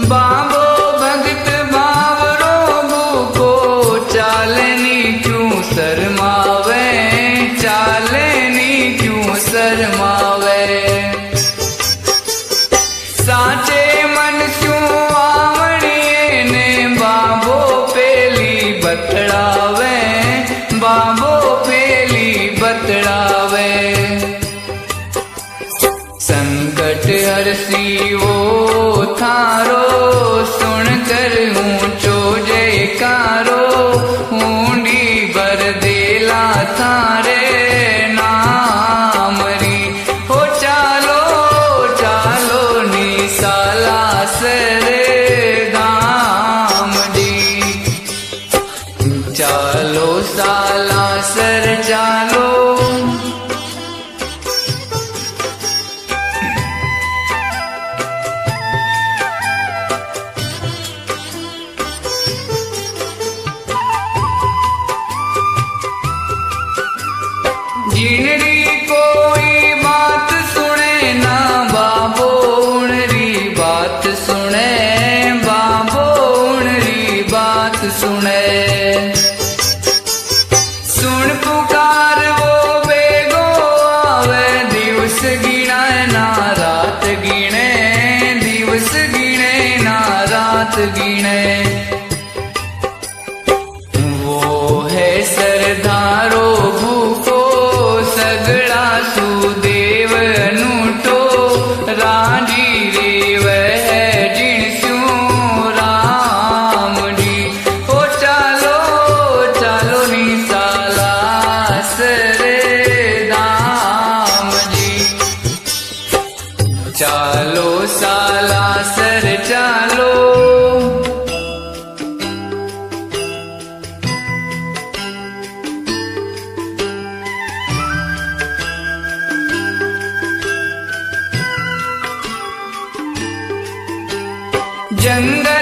बाबो भगत बावरो भूखो, चालनी क्यों शर्मावे, चालनी क्यों शर्मावे। साचे मन क्यों आवणिए ने बाबो पेली बतड़ावे, बाबो पेली बतड़ावे। संकट हरसी वो थारो, सुन कर ऊंचो जयकारो, ऊंडी भर देला थारे नाम री। हो चालो चालो निशाला सर धाम जी, चालो साला सर चालो। जिनरी कोई बात सुने ना बाबो उनरी बात सुने, बाबो उनरी बात सुने। सुन पुकार वो बेगो आवे, दिवस गिने ना रात गिने, दिवस गिने ना रात गिने। वो है सरदारो भूखो, सगड़ा सुदेव अनूठो, राजी रेव है जिणस्यूं राम जी। ओ चालो चालो निशाला सर धाम जी, चालो साला सर चालो। जंगल